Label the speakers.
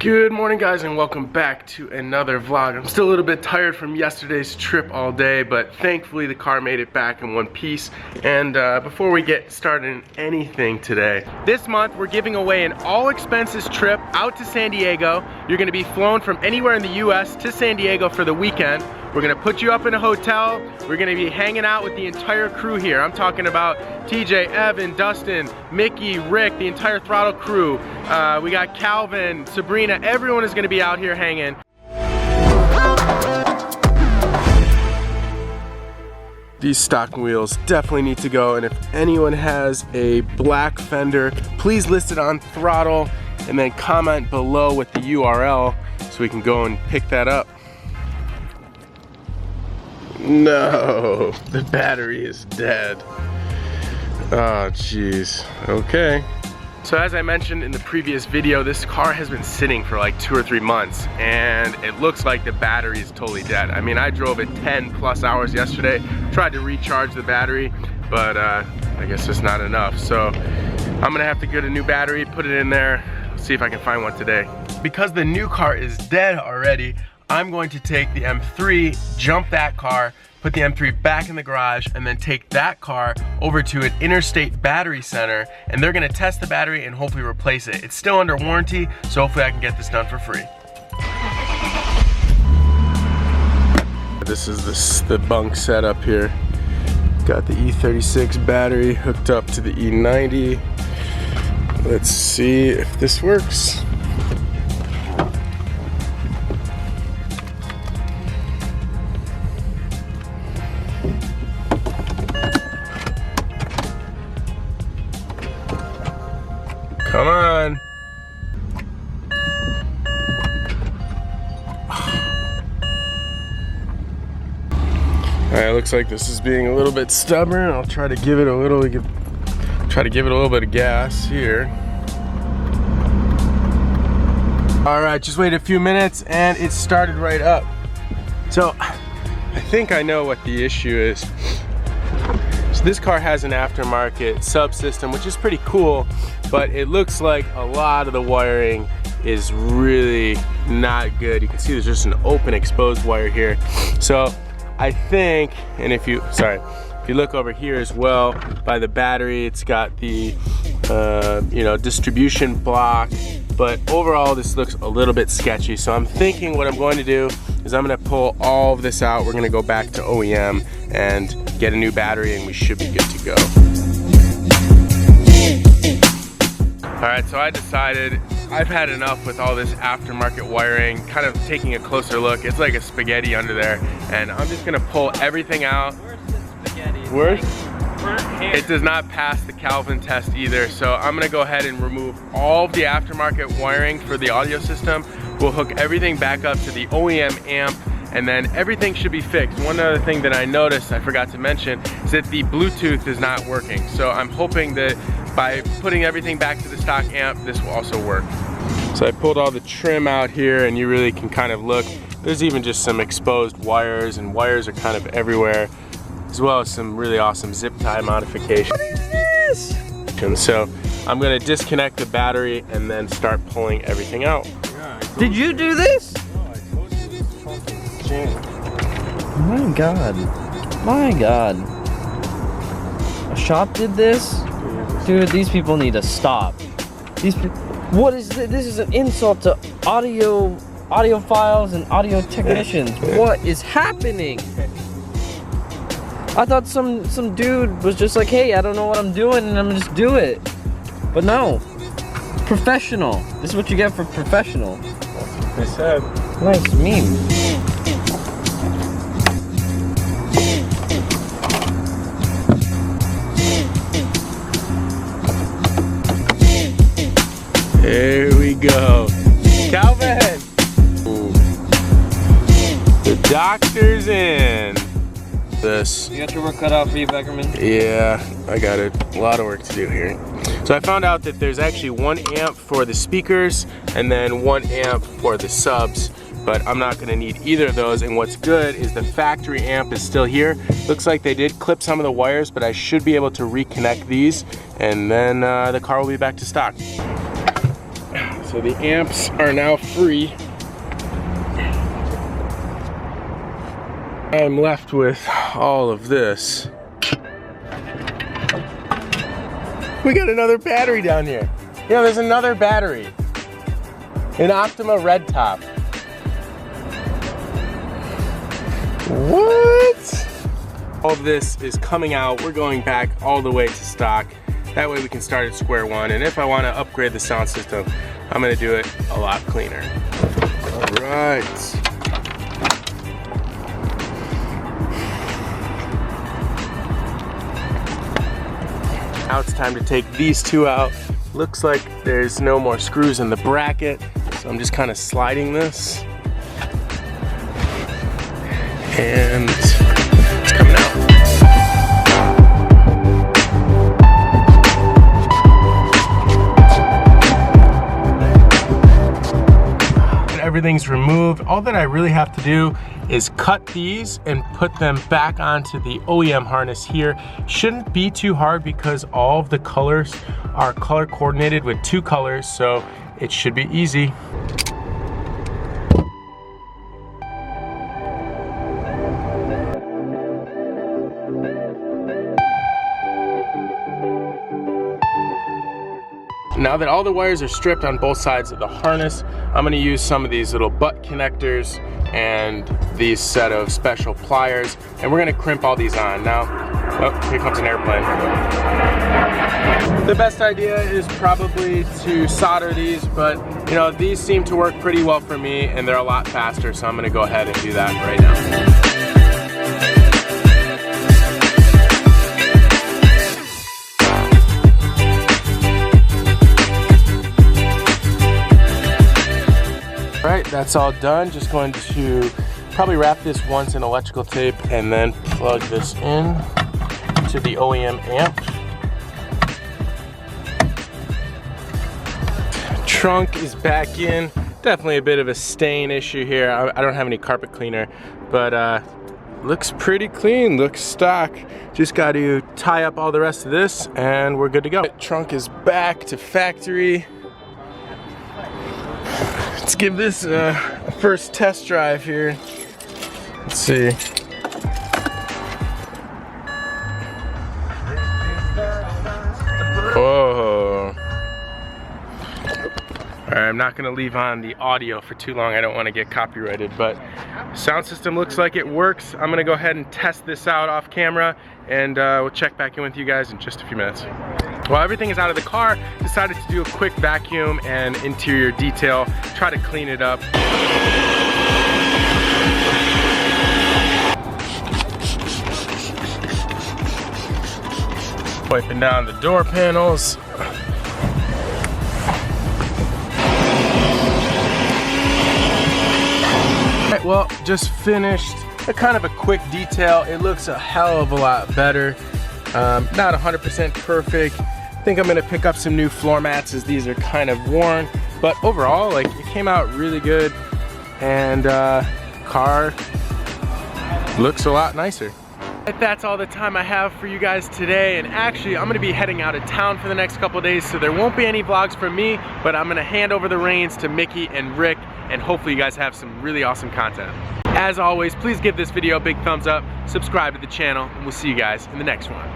Speaker 1: Good morning, guys, and welcome back to another vlog. I'm still a little bit tired from yesterday's trip all day, but thankfully the car made it back in one piece. And before we get started in anything today, this month we're giving away an all-expenses trip out to San Diego. You're gonna be flown from anywhere in the US to San Diego for the weekend. We're gonna put you up in a hotel. We're gonna be hanging out with the entire crew here. I'm talking about TJ, Evan, Dustin, Mickey, Rick, the entire throtl crew. We got Calvin, Sabrina, everyone is gonna be out here hanging. These stock wheels definitely need to go, and if anyone has a black fender, please list it on throtl and then comment below with the URL so we can go and pick that up. No, the battery is dead. Oh, jeez. Okay. So as I mentioned in the previous video, this car has been sitting for like 2 or 3 months, and it looks like the battery is totally dead. I mean, I drove it 10+ hours yesterday, tried to recharge the battery, but I guess it's not enough. So I'm gonna have to get a new battery, put it in there, see if I can find one today. Because the new car is dead already, I'm going to take the M3, jump that car, put the M3 back in the garage, and then take that car over to an interstate battery center, and they're gonna test the battery and hopefully replace it. It's still under warranty, so hopefully I can get this done for free. This is the bunk setup here. Got the E36 battery hooked up to the E90. Let's see if this works. Come on. Alright, looks like this is being a little bit stubborn. I'll try to give it a little bit of gas here. Alright, just wait a few minutes and it started right up. So I think I know what the issue is. So this car has an aftermarket subsystem, which is pretty cool, but it looks like a lot of the wiring is really not good. You can see there's just an open exposed wire here. So I think, and if you look over here as well by the battery, it's got the distribution block, but overall this looks a little bit sketchy. So I'm thinking what I'm going to do is I'm gonna pull all of this out. We're gonna go back to OEM and get a new battery, and we should be good to go. All right, so I decided I've had enough with all this aftermarket wiring, kind of taking a closer look. It's like a spaghetti under there, and I'm just gonna pull everything out. Worse? It does not pass the Calvin test either, so I'm gonna go ahead and remove all of the aftermarket wiring for the audio system. We'll hook everything back up to the OEM amp, and then everything should be fixed. One other thing that I noticed, I forgot to mention, is that the Bluetooth is not working. So I'm hoping that by putting everything back to the stock amp, this will also work. So I pulled all the trim out here, and you really can kind of look. There's even just some exposed wires, and wires are kind of everywhere, as well as some really awesome zip tie modifications. What is this? And so I'm gonna disconnect the battery and then start pulling everything out.
Speaker 2: Did you do this?
Speaker 1: No, I told you this is fucking jam.
Speaker 2: My God. My God. A shop did this? Dude, these people need to stop. What is this? This is an insult to audiophiles and audio technicians. What is happening? I thought some dude was just like, hey, I don't know what I'm doing and I'm gonna just do it. But no. Professional. This is what you get for professional.
Speaker 1: That's what they said.
Speaker 2: Nice meme.
Speaker 1: There we go. Calvin! Ooh. The doctor's in. This.
Speaker 2: You got your work cut out for you, Beckerman?
Speaker 1: Yeah, I got a lot of work to do here. So I found out that there's actually 1 amp for the speakers and then 1 amp for the subs, but I'm not gonna need either of those. And what's good is the factory amp is still here. Looks like they did clip some of the wires, but I should be able to reconnect these, and then the car will be back to stock. so the amps are now free. I'm left with all of this. We got another battery down here. Yeah, there's another battery. An Optima red top. What? All of this is coming out. We're going back all the way to stock. That way we can start at square one. And if I want to upgrade the sound system, I'm going to do it a lot cleaner. All right. Now it's time to take these two out. Looks like there's no more screws in the bracket. So I'm just kind of sliding this. And it's coming out. Everything's removed. All that I really have to do is cut these and put them back onto the OEM harness here. Shouldn't be too hard because all of the colors are color coordinated with 2 colors, so it should be easy. Now that all the wires are stripped on both sides of the harness, I'm going to use some of these little butt connectors and these set of special pliers, and we're going to crimp all these on. Now, oh, here comes an airplane. The best idea is probably to solder these, but you know, these seem to work pretty well for me and they're a lot faster, so I'm going to go ahead and do that right now. Alright, that's all done. Just going to probably wrap this once in electrical tape and then plug this in to the OEM amp. Trunk is back in. Definitely a bit of a stain issue here. I don't have any carpet cleaner, but looks pretty clean, looks stock. Just got to tie up all the rest of this and we're good to go. Trunk is back to factory. Let's give this a first test drive here. Let's see. Whoa. All right, I'm not gonna leave on the audio for too long. I don't wanna get copyrighted, but sound system looks like it works. I'm gonna go ahead and test this out off camera and we'll check back in with you guys in just a few minutes. While everything is out of the car, decided to do a quick vacuum and interior detail, try to clean it up. Wiping down the door panels. Alright, well, just finished a kind of a quick detail. It looks a hell of a lot better. Not 100% perfect. I think I'm gonna pick up some new floor mats as these are kind of worn, but overall, like, it came out really good, and car looks a lot nicer. That's all the time I have for you guys today, and actually I'm gonna be heading out of town for the next couple of days, so there won't be any vlogs from me, but I'm gonna hand over the reins to Mickey and Rick, and hopefully you guys have some really awesome content. As always, please give this video a big thumbs up, subscribe to the channel, and we'll see you guys in the next one.